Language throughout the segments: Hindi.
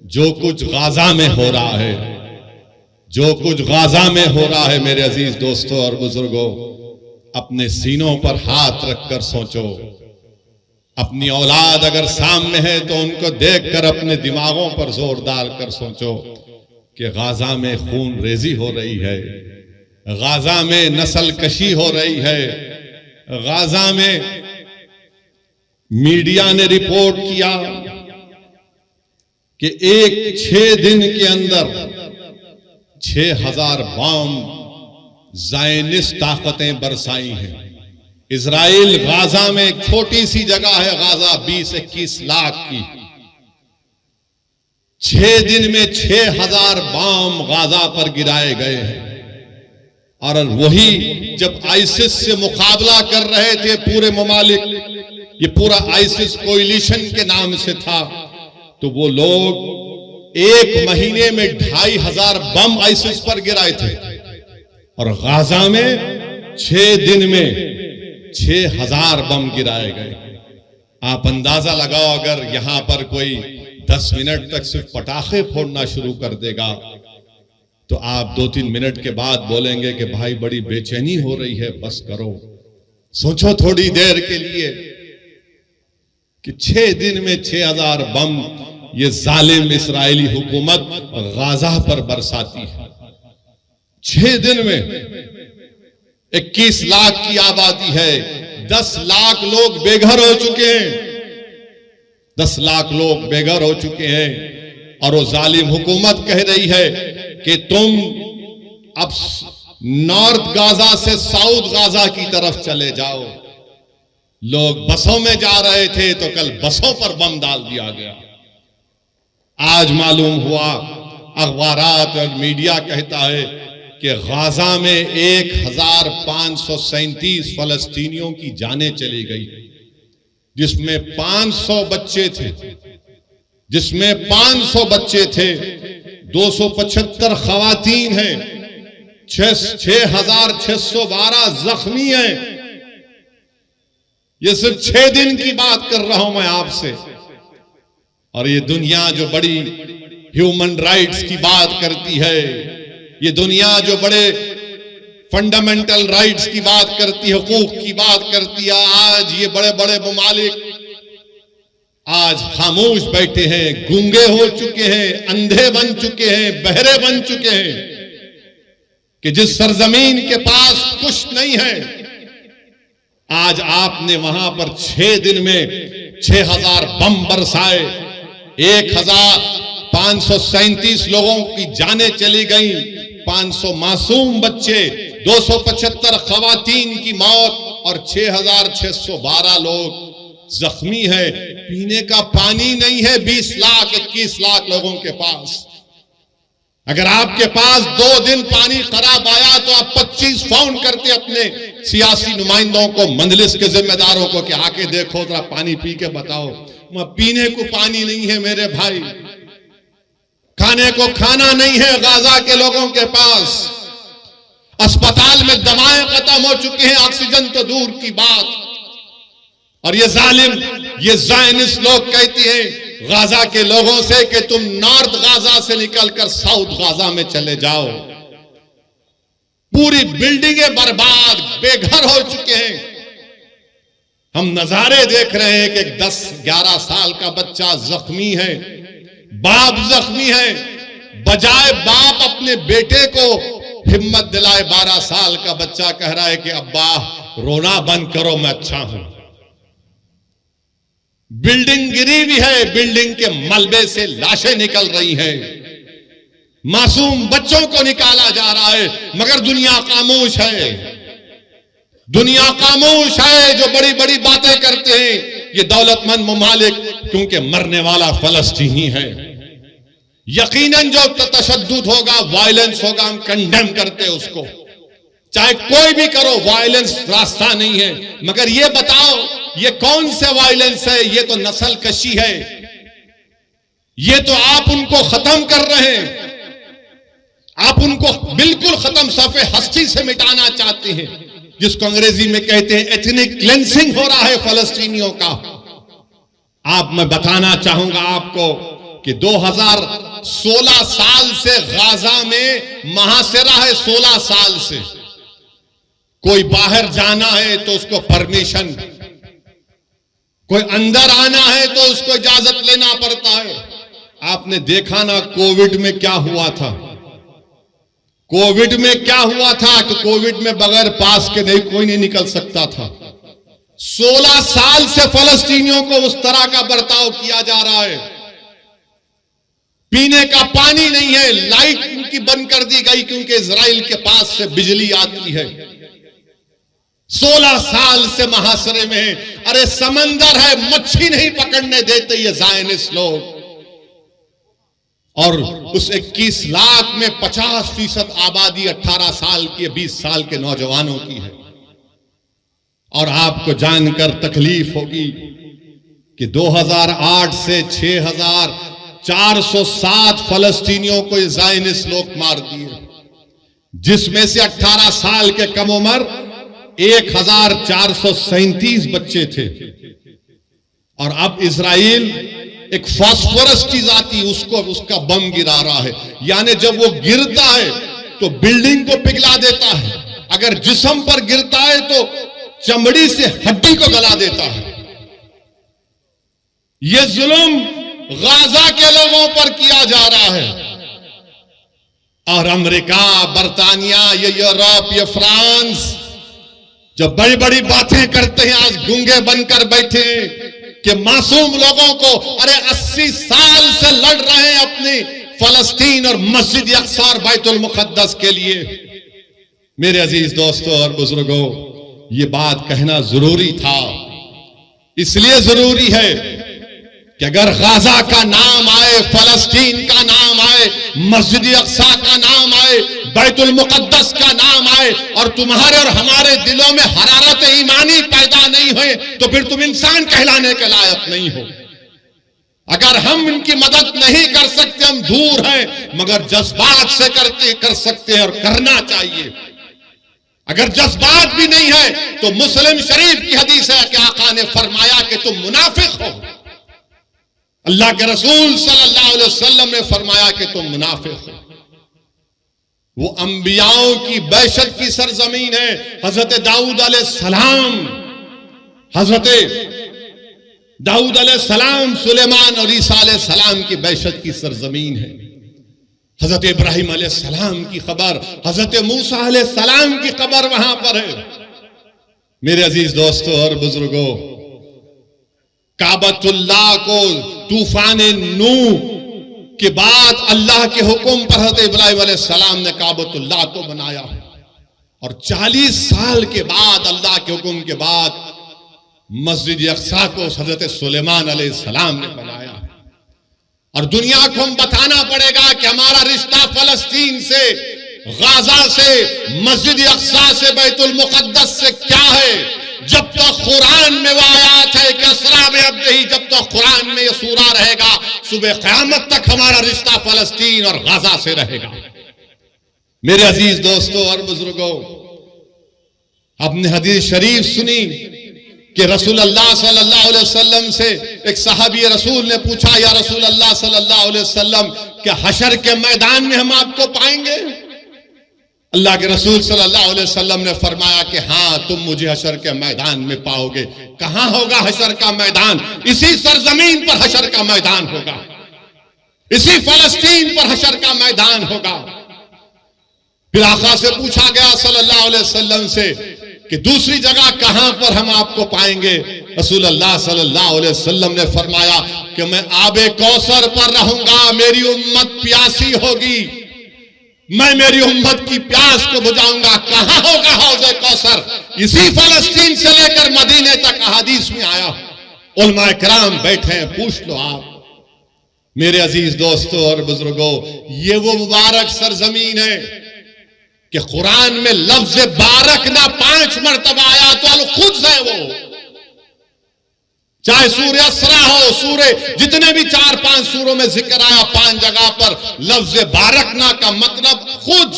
जो कुछ गाजा में हो रहा है, जो कुछ गाजा में हो रहा है, मेरे अजीज दोस्तों और बुजुर्गों, अपने सीनों पर हाथ रखकर सोचो। अपनी औलाद अगर सामने है तो उनको देखकर अपने दिमागों पर जोर डालकर सोचो कि गाजा में खून रेजी हो रही है, गाजा में नस्ल कशी हो रही है, गाजा में मीडिया ने रिपोर्ट किया कि 6 दिन के अंदर 6000 बम ज़ायनिस्ट ताकतें बरसाई हैं। इजराइल गाजा में एक छोटी सी जगह है, गाजा 20-21 लाख की, 6 दिन में 6000 बम गाजा पर गिराए गए हैं। और वही जब आइसिस से मुकाबला कर रहे थे पूरे ममालिक, ये पूरा आइसिस कोएलिशन के नाम से था, तो वो लोग 1 महीने में 2500 बम आइसिस पर गिराए थे और गाजा में 6 दिन में 6000 बम गिराए गए। आप अंदाजा लगाओ, अगर यहां पर कोई 10 मिनट तक सिर्फ पटाखे फोड़ना शुरू कर देगा तो आप 2-3 मिनट के बाद बोलेंगे कि भाई बड़ी बेचैनी हो रही है, बस करो। सोचो थोड़ी देर के लिए कि 6 दिन में 6000 बम ये जालिम इस्राएली हुकूमत गाजा पर बरसाती है। 6 दिन में 21 लाख की आबादी है, 10 लाख लोग बेघर हो चुके हैं, 10 लाख लोग बेघर हो चुके हैं। और वो जालिम हुकूमत कह रही है कि तुम अब नॉर्थ गाजा से साउथ गाजा की तरफ चले जाओ। लोग बसों में जा रहे थे तो कल बसों पर बम डाल दिया गया। आज मालूम हुआ, अखबारात और मीडिया कहता है कि गाजा में 1537 फलस्तीनियों की जानें चली गई, जिसमें 500 बच्चे थे, 275 खवातीन हैं, 6612 जख्मी हैं। ये सिर्फ 6 दिन की बात कर रहा हूं मैं आपसे। और ये दुनिया जो बड़ी ह्यूमन राइट्स की बात करती है, ये दुनिया जो बड़े फंडामेंटल राइट्स की बात करती है, हुकूक की बात करती है, आज ये बड़े बड़े ममालिक आज खामोश बैठे हैं, गूंगे हो चुके हैं, अंधे बन चुके हैं, बहरे बन चुके हैं कि जिस सरजमीन के पास कुछ नहीं है, आज आपने वहां पर 6 दिन में 6000 बम बरसाए, 1537 लोगों की जानें चली गई, 500 मासूम बच्चे, 275 खवातीन की मौत और 6612 लोग जख्मी है। पीने का पानी नहीं है 20-21 लाख लोगों के पास। अगर आपके पास 2 दिन पानी खराब आया तो आप 25 फोन करते अपने सियासी नुमाइंदों को, मंजलिस के जिम्मेदारों को कि आके देखो जरा पानी पी के बताओ। वहां पीने को पानी नहीं है मेरे भाई, खाने को खाना नहीं है गाजा के लोगों के पास, अस्पताल में दवाएं खत्म हो चुकी हैं, ऑक्सीजन तो दूर की बात। और ये जालिम, ये ज़ायनिस्ट लोग कहती हैं गाजा के लोगों से कि तुम नॉर्थ गाजा से निकलकर साउथ गाजा में चले जाओ। पूरी बिल्डिंगें बर्बाद, बेघर हो चुके हैं। हम नजारे देख रहे हैं कि 10-11 साल का बच्चा जख्मी है, बाप जख्मी है, बजाय बाप अपने बेटे को हिम्मत दिलाए, 12 साल का बच्चा कह रहा है कि अब्बा रोना बंद करो, मैं अच्छा हूं। बिल्डिंग गिरी हुई है, बिल्डिंग के मलबे से लाशें निकल रही हैं, मासूम बच्चों को निकाला जा रहा है, मगर दुनिया खामोश है। दुनिया खामोश है जो बड़ी बड़ी बातें करते हैं ये दौलतमंद ममालिक, क्योंकि मरने वाला फलस्तीनी है। यकीनन जो तशद्दुद होगा, वायलेंस होगा, हम कंडेम करते हैं उसको, चाहे कोई भी करो, वायलेंस रास्ता नहीं है। मगर ये बताओ ये कौन से वायलेंस है? ये तो नस्ल कशी है, ये तो आप उनको खत्म कर रहे हैं, आप उनको बिल्कुल खत्म, सफ़े हस्ती से मिटाना चाहते हैं, जिसको अंग्रेजी में कहते हैं एथनिक क्लेंसिंग हो रहा है फलस्तीनियों का। मैं बताना चाहूंगा आपको कि 2016 साल से गाजा में महासिरा है। 16 साल से कोई बाहर जाना है तो उसको परमिशन, कोई अंदर आना है तो उसको इजाजत लेना पड़ता है। आपने देखा ना कोविड में क्या हुआ था। कोविड में क्या हुआ था कि कोविड में बगैर पास के नहीं कोई नहीं निकल सकता था। 16 साल से फलस्तीनियों को उस तरह का बर्ताव किया जा रहा है। पीने का पानी नहीं है, लाइट उनकी बंद कर दी गई क्योंकि इजराइल के पास से बिजली आती है। 16 साल से महासरे में है। अरे समंदर है, मच्छी नहीं पकड़ने देते ये ज़ायनिस्ट लोग। और उस 21 लाख में 50% आबादी 18 साल की, 20 साल के नौजवानों की है। और आपको जानकर तकलीफ होगी कि 2008 से 6407 फलस्तीनियों को ज़ायनिस्ट लोग मार दिए, जिसमें से 18 साल के कम उम्र 1437 बच्चे थे। और अब इजराइल एक फास्फोरस चीज आती है, उसका बम गिरा रहा है। यानी जब वो गिरता है तो बिल्डिंग को पिघला देता है, अगर जिस्म पर गिरता है तो चमड़ी से हड्डी को गला देता है। यह जुल्म गाजा के लोगों पर किया जा रहा है। और अमेरिका, बर्तानिया, ये यूरोप, ये फ्रांस जब बड़ी बड़ी बातें करते हैं, आज गूंगे बनकर बैठे कि मासूम लोगों को, अरे 80 साल से लड़ रहे हैं अपनी फलस्तीन और मस्जिद अक्सा और बैतुल मुक़द्दस के लिए। मेरे अजीज दोस्तों और बुजुर्गों, ये बात कहना जरूरी था। इसलिए जरूरी है कि अगर गाजा का नाम आए, फलस्तीन का नाम आए, मस्जिद अक्सा का नाम आए, बैतुल मुक़द्दस का नाम आए, और तुम्हारे और हमारे दिलों में हरारत ईमानी पैदा नहीं हुए, तो फिर तुम इंसान कहलाने के लायक नहीं हो। अगर हम इनकी मदद नहीं कर सकते, हम दूर हैं, मगर जज्बात से कर सकते हैं और करना चाहिए। अगर जज्बात भी नहीं है तो मुस्लिम शरीफ की हदीस है कि आका ने फरमाया कि तुम मुनाफिक हो। अल्लाह के रसूल सल्लल्लाहु अलैहि वसल्लम ने फरमाया कि तुम मुनाफिक हो। वो अंबियाओं की बैशत की सरजमीन है। हजरत दाऊद अलैहिस्सलाम, सुलेमान और ईसा अलैहिस्सलाम की बैशत की सरजमीन है। हजरत इब्राहिम अलैहिस्सलाम की खबर, हजरत मूसा अलैहिस्सलाम की खबर वहां पर है। मेरे अजीज दोस्तों और बुजुर्गों, काबतुल्लाह को तूफान नूह के बाद अल्लाह के हुक्म पर हजरत इब्राहिम अलैहिस्सलाम ने काबतुल्लाह को बनाया, और 40 साल के बाद अल्लाह के हुक्म के बाद मस्जिद अक्सा को हजरत सुलेमान अलैहिस्सलाम ने बनाया। और दुनिया को हम बताना पड़ेगा कि हमारा रिश्ता फलस्तीन से, गाजा से, मस्जिद अक्सा से, बैतुल मुक़द्दस से क्या है। जब तक कुरान में वो आयात है कि असरा में अब नहीं, जब तक कुरान में ये सूरा रहेगा, सुबह क़यामत तक हमारा रिश्ता फलस्तीन और गाजा से रहेगा। मेरे अजीज दोस्तों और बुजुर्गों, आपने हदीस शरीफ सुनी कि रसूल अल्लाह सल्लल्लाहु अलैहि वसल्लम से एक सहाबी रसूल ने पूछा, या रसूल अल्लाह सल्लल्लाहु अलैहि वसल्लम, क्या हशर के मैदान में हम आपको पाएंगे? अल्लाह के रसूल सल्लल्लाहु अलैहि वसल्लम ने फरमाया कि हाँ, तुम मुझे हशर के मैदान में पाओगे। कहां होगा हशर का मैदान? इसी सरजमीन पर हशर का मैदान होगा, इसी फलस्तीन पर हशर का मैदान होगा। फिर आका से पूछा गया सल्लल्लाहु अलैहि वसल्लम से कि दूसरी जगह कहां पर हम आपको पाएंगे? रसूल अल्लाह सल्लल्लाहु अलैहि वसल्लम ने फरमाया कि मैं आबे कौसर पर रहूंगा, मेरी उम्मत प्यासी होगी, मैं मेरी उम्मत की प्यास को बुझाऊंगा। कहां होगा हौज़े कौसर? इसी फलस्तीन से लेकर मदीने तक हदीस में आया। उलमा किराम बैठे हैं, पूछ लो आप। मेरे अजीज दोस्तों और बुजुर्गों, ये वो मुबारक सरजमीन है कि कुरान में लफ्ज बारक ना 5 मरतबा आया तो अल खुद है वो। चाहे सूर्य असरा हो, सूर्य जितने भी 4-5 सूरों में जिक्र आया, 5 जगह पर लफ्ज बारकना का मतलब खुद।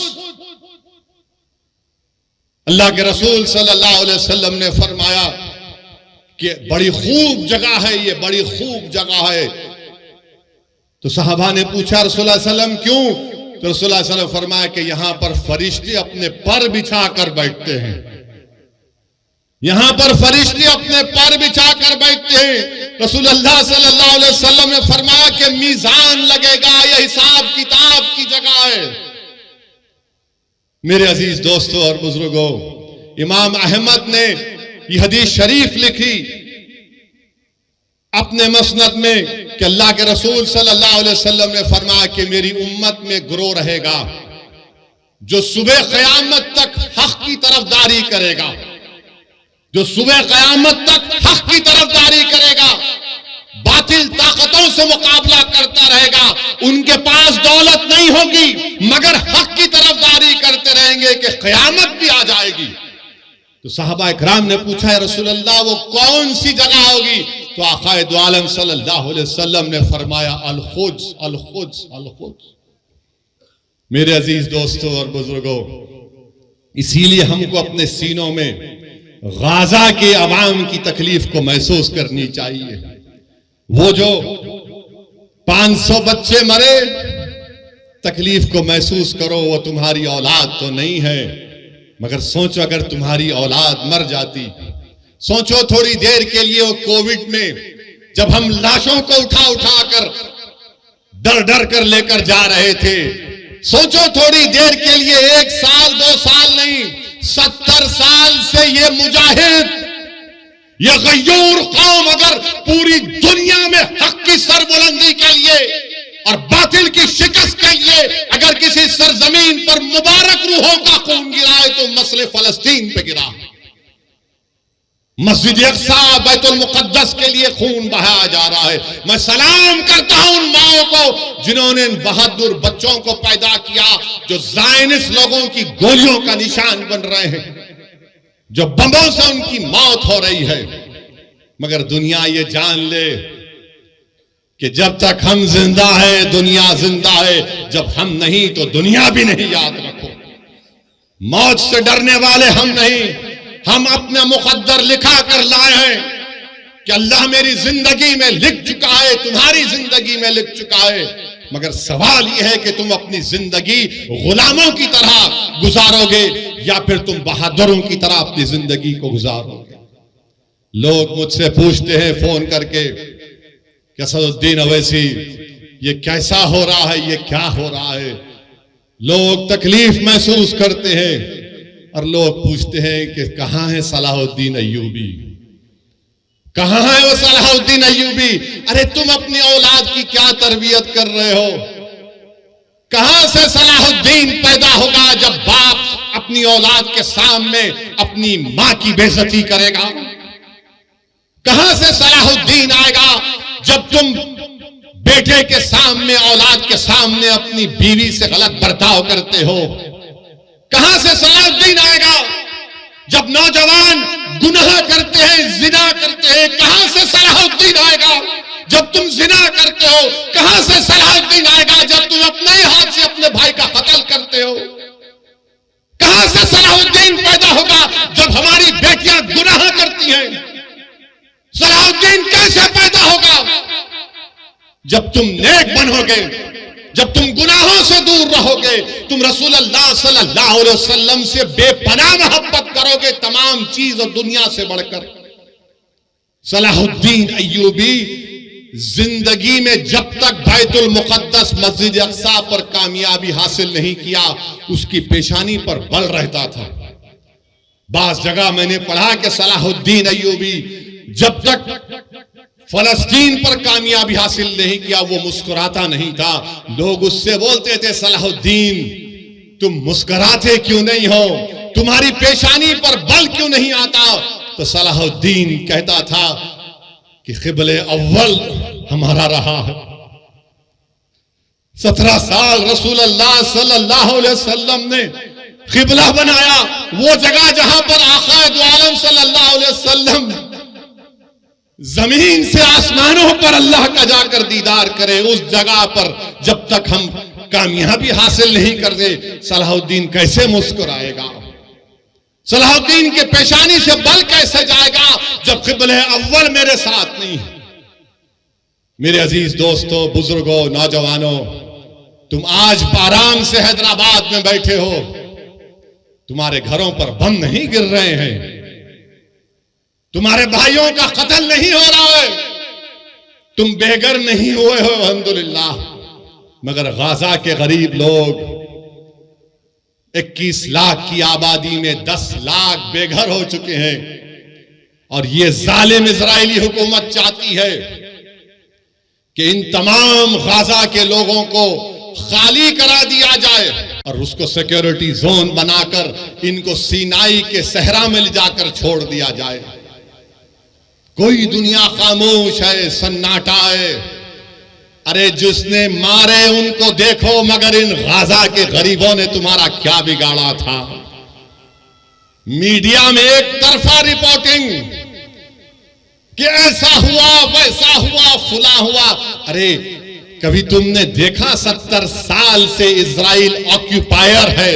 अल्लाह के रसूल सल्लल्लाहु अलैहि वसल्लम ने फरमाया कि बड़ी खूब जगह है, ये बड़ी खूब जगह है। तो सहाबा ने पूछा रसूलुल्लाह सल्लल्लाहु अलैहि वसल्लम क्यों? तो रसूलुल्लाह सल्लल्लाहु अलैहि वसल्लम फरमाया कि यहां पर फरिश्ते अपने पर बिछा कर बैठते हैं, यहां पर फरिश्ते अपने पर बिछा कर बैठते हैं। रसूलुल्लाह सल्लल्लाहु अलैहि वसल्लम ने फरमाया कि मीजान लगेगा, यह हिसाब किताब की जगह है। मेरे अजीज दोस्तों और बुजुर्गों, इमाम अहमद ने यह हदीस शरीफ लिखी अपने मसनद में कि अल्लाह के रसूल सल्लल्लाहु अलैहि वसल्लम ने फरमाया कि मेरी उम्मत में गिरोह रहेगा जो सुबह क़यामत तक हक की तरफदारी करेगा, जो सुबह क़यामत तक हक की तरफदारी करेगा, बातिल ताकतों से मुकाबला करता रहेगा। उनके पास दौलत नहीं होगी मगर हक की तरफदारी करते रहेंगे कि क़यामत भी आ जाएगी। तो सहाबा इकराम ने पूछा है रसूलल्लाह वो कौन सी जगह होगी? तो आक़ाए दो आलम सल्लल्लाहु अलैहि वसल्लम ने फरमाया अल खुद्स, अल खुद्स, अल खुद्स। मेरे अजीज दोस्तों और बुजुर्गों, इसीलिए हमको अपने सीनों में गाजा के अवाम की तकलीफ को महसूस करनी चाहिए। वो जो 500 बच्चे मरे, तकलीफ को महसूस करो। वो तुम्हारी औलाद तो नहीं है, मगर सोचो अगर तुम्हारी औलाद मर जाती। सोचो थोड़ी देर के लिए वो कोविड में जब हम लाशों को उठा उठा कर डर डर कर लेकर जा रहे थे, सोचो थोड़ी देर के लिए 1 साल 2 साल नहीं, 70 साल से ये मुजाहिद, ये गय्यूर कौम अगर पूरी दुनिया में हक की सरबुलंदी के लिए और बातिल की शिकस्त के लिए अगर किसी सरजमीन पर मुबारक रूहों का खून गिरा है तो मसले फलस्तीन पे गिरा। मस्जिद अक्सा बैतुल मुक़द्दस के लिए खून बहाया जा रहा है। मैं सलाम करता हूं उन माओं को जिन्होंने इन बहादुर बच्चों को पैदा किया जो ज़ायनिस्ट लोगों की गोलियों का निशान बन रहे हैं, जो बमों से उनकी मौत हो रही है। मगर दुनिया ये जान ले कि जब तक हम जिंदा है दुनिया जिंदा है, जब हम नहीं तो दुनिया भी नहीं। याद रखो, मौत से डरने वाले हम नहीं, हम अपना मुकद्दर लिखा कर लाए हैं कि अल्लाह मेरी जिंदगी में लिख चुका है, तुम्हारी जिंदगी में लिख चुका है। मगर सवाल यह है कि तुम अपनी जिंदगी गुलामों की तरह गुजारोगे या फिर तुम बहादुरों की तरह अपनी जिंदगी को गुजारोगे। लोग मुझसे पूछते हैं फोन करके कि असदुद्दीन अवैसी ये कैसा हो रहा है, ये क्या हो रहा है। लोग तकलीफ महसूस करते हैं और लोग पूछते हैं कि कहां है सलाहुद्दीन अय्यूबी, कहां है वो सलाहुद्दीन अय्यूबी। अरे तुम अपनी औलाद की क्या तरबियत कर रहे हो? कहां से सलाहुद्दीन पैदा होगा जब बाप अपनी औलाद के सामने अपनी मां की बेइज्जती करेगा? कहां से सलाहुद्दीन आएगा जब तुम बेटे के सामने औलाद के सामने अपनी बीवी से गलत बर्ताव करते हो? कहां से सलाहुद्दीन आएगा जब नौजवान गुनाह करते हैं, जिना करते हैं? कहां से सलाहुद्दीन आएगा जब तुम जिना करते हो? कहां से सलाहुद्दीन आएगा जब तुम अपने ही हाथ से अपने भाई का कत्ल करते हो? कहां से सलाहुद्दीन पैदा होगा जब हमारी बेटियां गुनाह करती हैं? सलाहुद्दीन कैसे पैदा होगा? जब तुम नेक बनोगे, जब तुम गुनाहों से दूर रहोगे, तुम रसूलुल्लाह सल्लल्लाहु अलैहि वसल्लम से बेपनाह मोहब्बत करोगे तमाम चीज और दुनिया से बढ़कर। सलाहुद्दीन अय्यूबी जिंदगी में जब तक बैतुल मुक़द्दस मस्जिद अक्सा पर कामयाबी हासिल नहीं किया, उसकी पेशानी पर बल रहता था। बास जगह मैंने पढ़ा कि सलाहुद्दीन अय्यूबी जब तक फलस्तीन पर कामयाबी हासिल नहीं किया वो मुस्कुराता नहीं था। लोग उससे बोलते थे सलाहुद्दीन तुम मुस्कुराते क्यों नहीं हो, तुम्हारी पेशानी पर बल क्यों नहीं आता? तो सलाहुद्दीन कहता था कि क़िबले अव्वल हमारा रहा है। 17 साल रसूलुल्लाह सल्लल्लाहु अलैहि वसल्लम ने क़िबला बनाया, वो जगह जहां पर आक़ा दो आलम सल्लल्लाहु अलैहि वसल्लम जमीन से आसमानों पर अल्लाह का जाकर दीदार करे, उस जगह पर जब तक हम कामयाबी हासिल नहीं करते सलाहुद्दीन कैसे मुस्कुराएगा? सलाहुद्दीन के पेशानी से बल कैसे जाएगा जब क़िबले अव्वल मेरे साथ नहीं है? मेरे अजीज दोस्तों, बुजुर्गों, नौजवानों, तुम आज आराम से हैदराबाद में बैठे हो, तुम्हारे घरों पर बम नहीं गिर रहे हैं, तुम्हारे भाइयों का कत्ल नहीं हो रहा है, तुम बेघर नहीं हुए हो अल्हम्दुलिल्लाह। मगर गाजा के गरीब लोग 21 लाख की आबादी में 10 लाख बेघर हो चुके हैं। और ये जालिम इजरायली हुकूमत चाहती है कि इन तमाम गाजा के लोगों को खाली करा दिया जाए और उसको सिक्योरिटी जोन बनाकर इनको सीनाई के सहरा में ले जाकर छोड़ दिया जाए। कोई दुनिया खामोश है, सन्नाटा है। अरे जिसने मारे उनको देखो, मगर इन गाजा के गरीबों ने तुम्हारा क्या बिगाड़ा था? मीडिया में एक तरफा रिपोर्टिंग कि ऐसा हुआ, वैसा हुआ, फुला हुआ। अरे कभी तुमने देखा 70 साल से इजराइल ऑक्यूपायर है,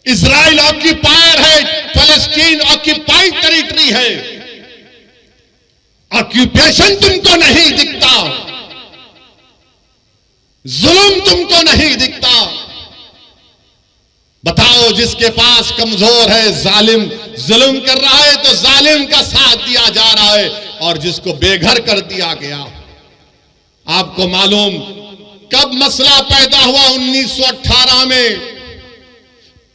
इजराइल ऑक्यूपायर है, फलस्तीन ऑक्यूपाइड टेरिटरी है। ऑक्यूपेशन तुमको नहीं दिखता, जुल्म तुमको नहीं दिखता। बताओ, जिसके पास कमजोर है, जालिम जुल्म कर रहा है तो जालिम का साथ दिया जा रहा है, और जिसको बेघर कर दिया गया। आपको मालूम कब मसला पैदा हुआ? 1918 में।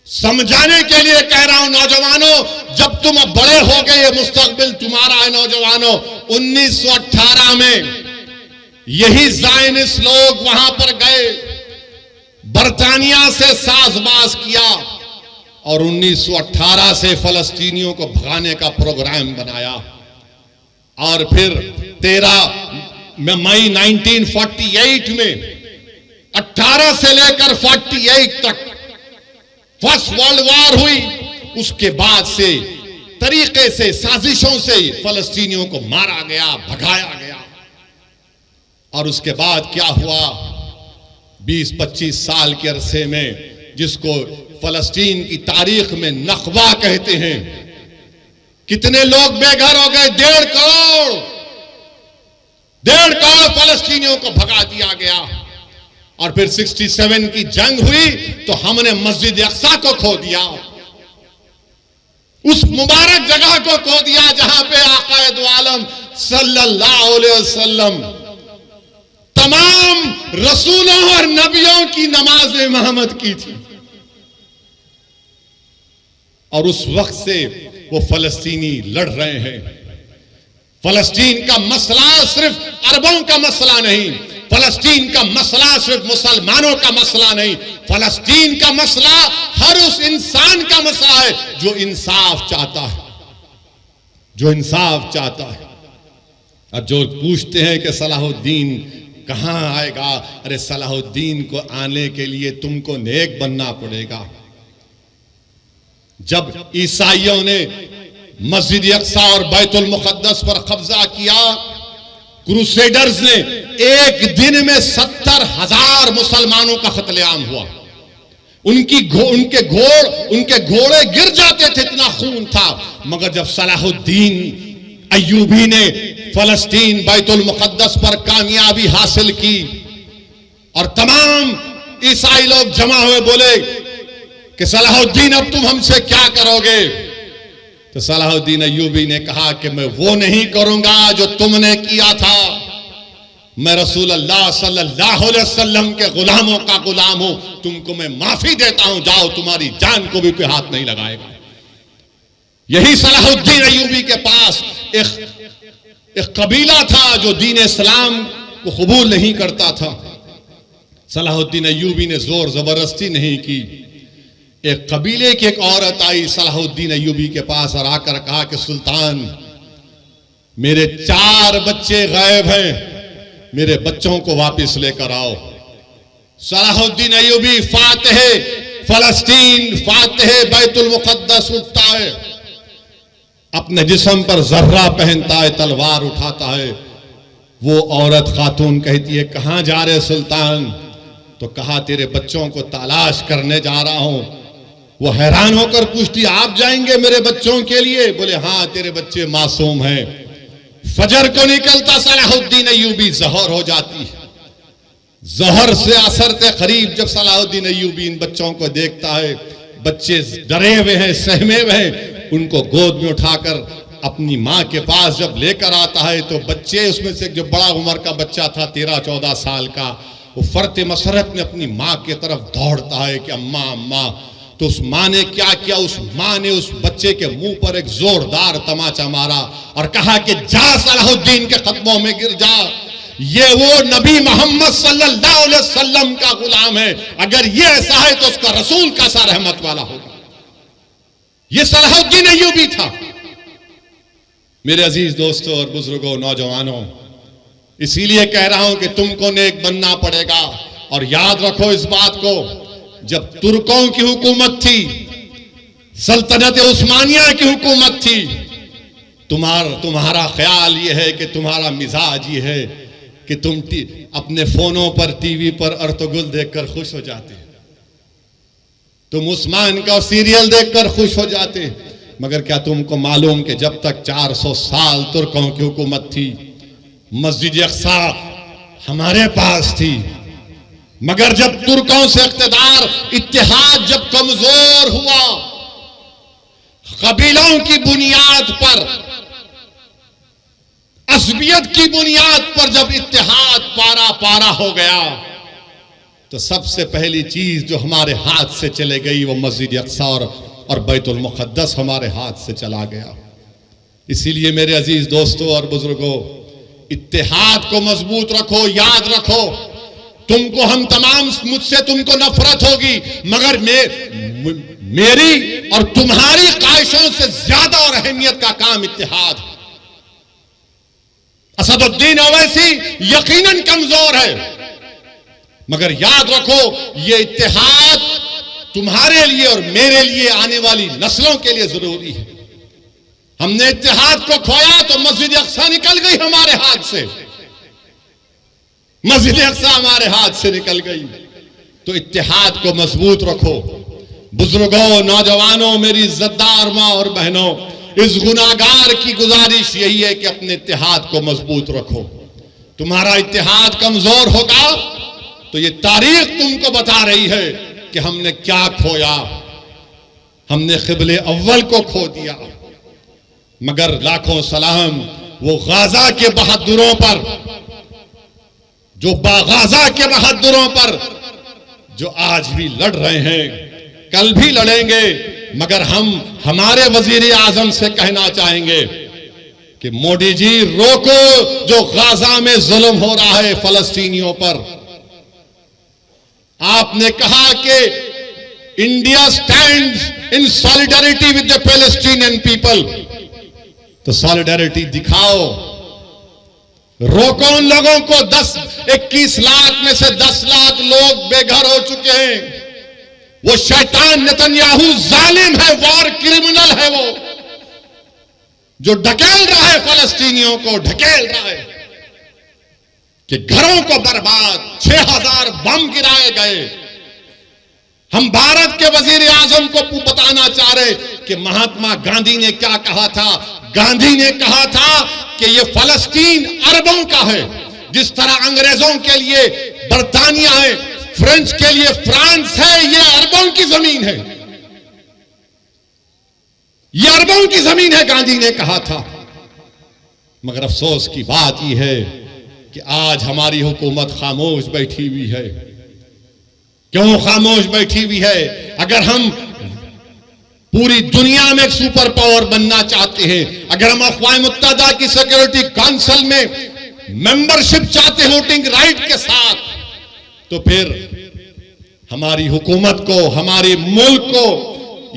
समझाने के लिए कह रहा हूं नौजवानों, जब तुम अब बड़े हो गए, ये मुस्तकबिल तुम्हारा है नौजवानों। 1918 में यही ज़ायनिस्ट लोग वहां पर गए, बरतानिया से साजबाज किया और 1918 से फलस्तीनियों को भगाने का प्रोग्राम बनाया। और फिर 13 मई 1948 में 18 से लेकर 48 तक फर्स्ट वर्ल्ड वॉर हुई। उसके बाद से तरीके से, साजिशों से फलस्तीनियों को मारा गया, भगाया गया। और उसके बाद क्या हुआ? 20-25 साल के अरसे में, जिसको फलस्तीन की तारीख में नकबा कहते हैं, कितने लोग बेघर हो गए? 1.5 करोड़ फलस्तीनियों को भगा दिया गया। और फिर 67 की जंग हुई तो हमने मस्जिद अक्सा को खो दिया, उस मुबारक जगह को खो दिया जहां पे आकाए दो आलम सल्लल्लाहु अलैहि वसल्लम तमाम रसूलों और नबियों की नमाज इमामत की थी। और उस वक्त से वो फलस्तीनी लड़ रहे हैं। फलस्तीन का मसला सिर्फ अरबों का मसला नहीं, फलस्तीन का मसला सिर्फ मुसलमानों का मसला नहीं, फलस्तीन का मसला हर उस इंसान का मसला है जो इंसाफ चाहता है, जो इंसाफ चाहता है। और जो पूछते हैं कि सलाहुद्दीन कहां आएगा? अरे सलाहुद्दीन को आने के लिए तुमको नेक बनना पड़ेगा। जब ईसाइयों ने मस्जिद अक्सा और बैतुल मुक़द्दस पर कब्जा किया, क्रूसेडर्स ने एक दिन में 70,000 मुसलमानों का कत्लेआम हुआ। उनके घोड़े गिर जाते थे, इतना खून था। मगर जब सलाहुद्दीन अय्यूबी ने फलस्तीन बैतुल मुक़द्दस पर कामयाबी हासिल की और तमाम ईसाई लोग जमा हुए, बोले कि सलाहुद्दीन अब तुम हमसे क्या करोगे? तो सलाहुद्दीन अय्यूबी ने कहा कि मैं वो नहीं करूंगा जो तुमने किया था। मैं रसूल अल्लाह सल्लल्लाहु अलैहि वसल्लम के गुलामों का गुलाम हूं, तुमको मैं माफी देता हूं, जाओ, तुम्हारी जान को भी कोई हाथ नहीं लगाएगा। यही सलाहुद्दीन अय्यूबी के पास एक कबीला था जो दीन इस्लाम को कबूल नहीं करता था। सलाहुद्दीन अय्यूबी ने जोर जबरदस्ती नहीं की। एक कबीले की एक औरत आई सलाहुद्दीन अय्यूबी के पास और आकर कहा कि सुल्तान, मेरे 4 बच्चे गायब हैं, मेरे बच्चों को वापस लेकर आओ। Salahuddin Ayyubi Fatih फलस्तीन, Fatih Betul मुक़द्दस उठता है, अपने जिस्म पर जर्रा पहनता है, तलवार उठाता है। वो औरत खातून कहती है, कहां जा रहे सुल्तान? तो कहा, तेरे बच्चों को तलाश करने जा रहा हूं। वो हैरान होकर पूछती, आप जाएंगे मेरे बच्चों के लिए? बोले, हाँ, तेरे बच्चे मासूम हैं। फजर को निकलता सलाहुद्दीन अय्यूबी जहर हो जाती है। जहर से असरते करीब जब सलाहुद्दीन अय्यूबी इन बच्चों को देखता है, बच्चे डरे हुए हैं, सहमे हुए हैं, उनको गोद में उठाकर अपनी माँ के पास जब लेकर आता है तो बच्चे उसमें से जो बड़ा उम्र का बच्चा था 13-14 साल का, वो फरते मसरत में अपनी माँ की तरफ दौड़ता है कि अम्मा अम्मा। तो उस माँ ने क्या किया, उस माँ ने उस बच्चे के मुंह पर एक जोरदार तमाचा मारा और कहा कि जा सलाहुद्दीन के कदमों में गिर जा, ये वो नबी मोहम्मद सल्लल्लाहु अलैहि वसल्लम का गुलाम है, अगर ये ऐसा है तो उसका रसूल कैसा रहमत वाला होगा। ये सलाहुद्दीन अय्यूबी था। मेरे अजीज दोस्तों और बुजुर्गों, नौजवानों, इसीलिए कह रहा हूं कि तुमको नेक बनना पड़ेगा। और याद रखो इस बात को, जब तुर्कों की हुकूमत थी, सल्तनत उस्मानिया की हुकूमत थी, तुम्हारा ख्याल यह है कि तुम्हारा मिजाज ये है कि तुम अपने फोनों पर, टीवी पर अर्तुगरुल देखकर खुश हो जाते, तुम उस्मान का सीरियल देखकर खुश हो जाते। मगर क्या तुमको मालूम कि जब तक 400 साल तुर्कों की हुकूमत थी, मस्जिद अक्सा हमारे पास थी, मगर जब तुर्कों से इख्तिदार, इत्तेहाद जब कमजोर हुआ, कबीलों की बुनियाद पर, असबियत की बुनियाद पर जब इत्तेहाद पारा पारा हो गया, तो सबसे पहली चीज जो हमारे हाथ से चले गई वो मस्जिद अक्सा और बैतुल मुक़द्दस हमारे हाथ से चला गया। इसीलिए मेरे अजीज दोस्तों और बुजुर्गों, इत्तेहाद को मजबूत रखो। याद रखो, तुमको हम तमाम, मुझसे तुमको नफरत होगी, मगर मेरी और तुम्हारी ख्वाहिशों से ज्यादा और अहमियत का काम इत्तेहाद है। असदुद्दीन ओवैसी यकीनन कमजोर है, मगर याद रखो ये इत्तेहाद तुम्हारे लिए और मेरे लिए, आने वाली नस्लों के लिए जरूरी है। हमने इत्तेहाद को खोया तो मस्जिद अक्सा निकल गई हमारे हाथ से, मस्जिद अक्सा हमारे हाथ से निकल गई। तो इत्तेहाद को मजबूत रखो। बुजुर्गों, नौजवानों, मेरी इज्जतदार मां और बहनों, इस गुनाहगार की गुजारिश यही है कि अपने इत्तेहाद को मजबूत रखो। तुम्हारा इत्तेहाद कमजोर होगा तो ये तारीख तुमको बता रही है कि हमने क्या खोया। हमने क़िबले अव्वल को खो दिया। मगर लाखों सलाम वो गाजा के बहादुरों पर, जो गाजा के बहादुरों पर जो आज भी लड़ रहे हैं, कल भी लड़ेंगे। मगर हम हमारे वजीर आजम से कहना चाहेंगे कि मोदी जी रोको जो गाजा में जुल्म हो रहा है फलस्तीनियों पर। आपने कहा कि India stands in solidarity with the Palestinian people, तो सॉलिडारिटी दिखाओ। रोको उन लोगों को। 21 लाख में से 10 लाख लोग बेघर हो चुके हैं। वो शैतान नेतन्याहू जालिम है, वॉर क्रिमिनल है, वो जो ढकेल रहा है फलस्तीनियों को, ढकेल रहा है कि घरों को बर्बाद, 6000 बम गिराए गए। हम भारत के वजीर आजम को बताना चाह रहे कि महात्मा गांधी ने क्या कहा था। गांधी ने कहा था कि ये फलस्तीन अरबों का है। जिस तरह अंग्रेजों के लिए बर्तानिया है, फ्रेंच के लिए फ्रांस है, ये अरबों की जमीन है, ये अरबों की जमीन है, गांधी ने कहा था। मगर अफसोस की बात यह है कि आज हमारी हुकूमत खामोश बैठी हुई है। क्यों खामोश बैठी हुई है? अगर हम पूरी दुनिया में एक सुपर पावर बनना चाहते हैं, अगर हम अक़वाम मुत्तहिदा की सिक्योरिटी काउंसिल में मेंबरशिप चाहते हैं वोटिंग राइट के साथ, तो फिर हमारी हुकूमत को, हमारे मुल्क को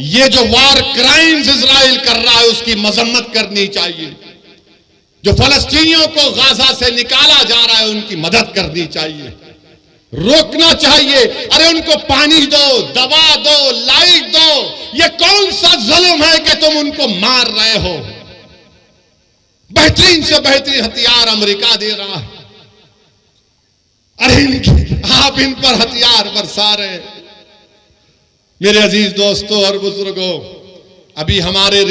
ये जो वार क्राइम्स इजराइल कर रहा है उसकी मजम्मत करनी चाहिए। जो फलस्तीनियों को गाजा से निकाला जा रहा है उनकी मदद करनी चाहिए, रोकना चाहिए। अरे उनको पानी दो, दवा दो, लाइट दो। ये कौन सा जुल्म है कि तुम उनको मार रहे हो? बेहतरीन से बेहतरीन हथियार अमेरिका दे रहा है, अरे आप इन पर हथियार बरसा रहे। मेरे अजीज दोस्तों और बुजुर्गों, अभी हमारे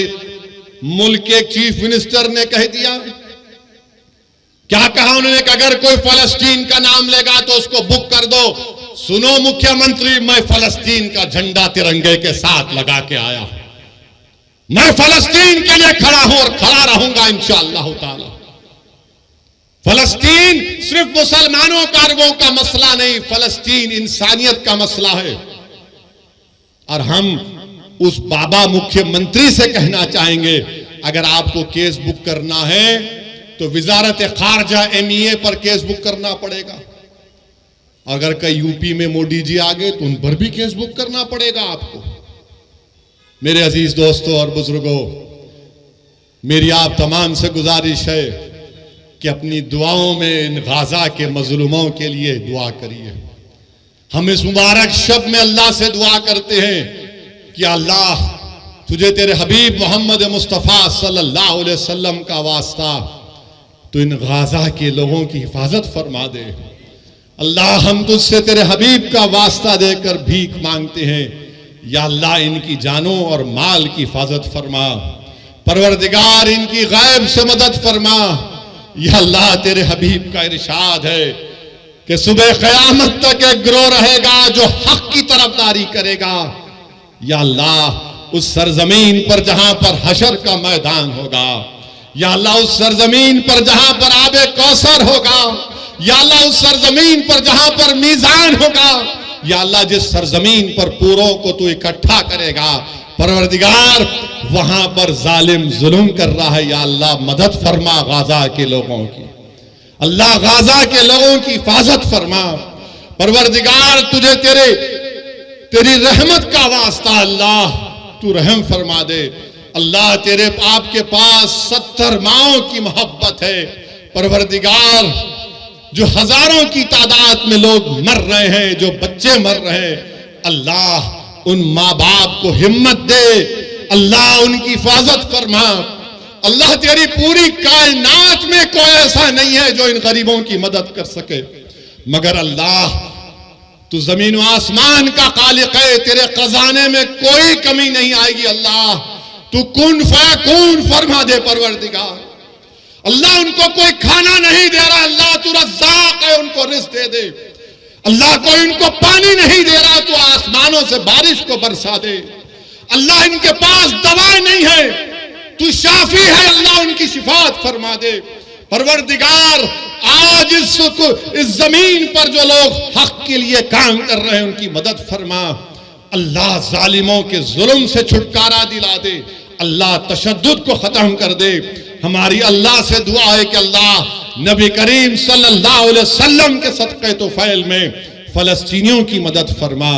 मुल्क के चीफ मिनिस्टर ने कह दिया क्या कहा उन्होंने कि अगर कोई फलस्तीन का नाम लेगा तो उसको बुक कर दो। सुनो मुख्यमंत्री, मैं फलस्तीन का झंडा तिरंगे के साथ लगा के आया। मैं फलस्तीन के लिए खड़ा हूं और खड़ा रहूंगा इंशाअल्लाह ताला। फलस्तीन सिर्फ मुसलमानों का अरबों का मसला नहीं, फलस्तीन इंसानियत का मसला है। और हम उस बाबा मुख्यमंत्री से कहना चाहेंगे, अगर आपको केस बुक करना है तो विजारत खारजा MEA पर केस बुक करना पड़ेगा। अगर कई यूपी में मोदी जी आ गए तो उन पर भी केस बुक करना पड़ेगा आपको। मेरे अजीज दोस्तों और बुजुर्गों, मेरी आप तमाम से गुजारिश है कि अपनी दुआओं में इन गाजा के मजलूमों के लिए दुआ करिए। हम इस मुबारक शब में अल्लाह से दुआ करते हैं कि अल्लाह तुझे तेरे हबीब मोहम्मद मुस्तफ़ा सल्लल्लाहु अलैहि वसल्लम का वास्ता तो इन गाजा के लोगों की हिफाजत फरमा दे। अल्लाह हम तुझसे तेरे हबीब का वास्ता देकर भीख मांगते हैं, या अल्लाह इनकी जानों और माल की हिफाजत फरमा। परवरदिगार इनकी गैब से मदद फरमा। या अल्लाह तेरे हबीब का इरशाद है कि सुबह क़यामत तक एक गिरोह रहेगा जो हक की तरफदारी करेगा। या अल्लाह उस सरजमीन पर जहां पर हशर का मैदान होगा, या अल्लाह उस सरजमीन पर जहां पर आबे कौसर होगा, या अल्लाह उस सरजमीन पर जहां पर मीजान होगा, या अल्लाह जिस सरजमीन पर पूरों को तू इकट्ठा करेगा, परवरदिगार वहां पर जालिम जुल्म कर रहा है। या अल्लाह मदद फरमा गाजा के लोगों की। अल्लाह गाजा के लोगों की हिफाजत फरमा। परवरदिगार तुझे तेरी रहमत का वास्ता अल्लाह तू रहम फरमा दे। अल्लाह तेरे आपके पास 70 माओं की मोहब्बत है। परवरदिगार जो हजारों की तादाद में लोग मर रहे हैं, जो बच्चे मर रहे हैं, अल्लाह उन माँ बाप को हिम्मत दे। अल्लाह उनकी हिफाजत फरमा। अल्लाह तेरी पूरी कायनात में कोई ऐसा नहीं है जो इन गरीबों की मदद कर सके, मगर अल्लाह तू जमीन व आसमान का खालिक है, तेरे खजाने में कोई कमी नहीं आएगी। अल्लाह तू कुन फयकून फरमा दे। परवरदिगार अल्लाह उनको कोई खाना नहीं दे रहा, अल्लाह तू रज़्ज़ाक़ है, उनको रिज़्क़ दे दे। अल्लाह कोई इनको पानी नहीं दे रहा, तो आसमानों से बारिश को बरसा दे। अल्लाह इनके पास दवा नहीं है, तू शाफी है, अल्लाह उनकी शिफात फरमा दे। परवरदिगार आज इस जमीन पर जो लोग हक के लिए काम कर रहे हैं उनकी मदद फरमा। अल्लाह जालिमों के जुल्म से छुटकारा दिला दे। अल्लाह तशद्दुद को खत्म कर दे। हमारी अल्लाह से दुआ है कि अल्लाह नबी करीम सल्लल्लाहु अलैहि वसल्लम के सदक़े तोफ़ैल में फ़लस्तीनियों की मदद फरमा।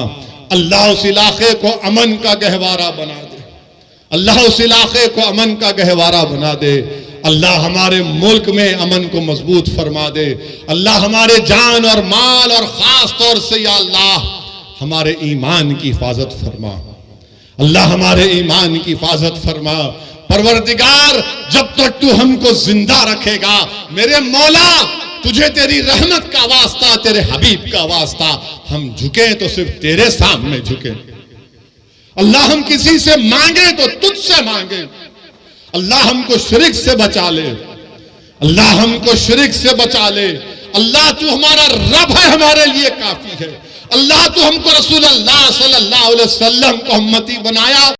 अल्लाह उस इलाके को अमन का गहवारा बना दे। अल्लाह उस इलाके को अमन का गहवारा बना दे। अल्लाह हमारे मुल्क में अमन को मजबूत फरमा दे। अल्लाह हमारे जान और माल और ख़ास तौर से या अल्लाह हमारे ईमान की हिफाजत फरमा। अल्लाह हमारे ईमान की हिफाजत फरमा। परवरदिगार जब तक तू हमको जिंदा रखेगा, मेरे मौला तुझे तेरी रहमत का वास्ता, तेरे हबीब का वास्ता, हम झुके तो सिर्फ तेरे सामने झुके। अल्लाह हम किसी से मांगे तो तुझसे मांगे। अल्लाह हमको शिरक से बचा ले। अल्लाह हमको शिरक से बचा ले। अल्लाह तू हमारा रब है, हमारे लिए काफी है। अल्लाह तू हमको रसूल अल्लाह सल्लल्लाहु अलैहि वसल्लम को उम्मती बनाया।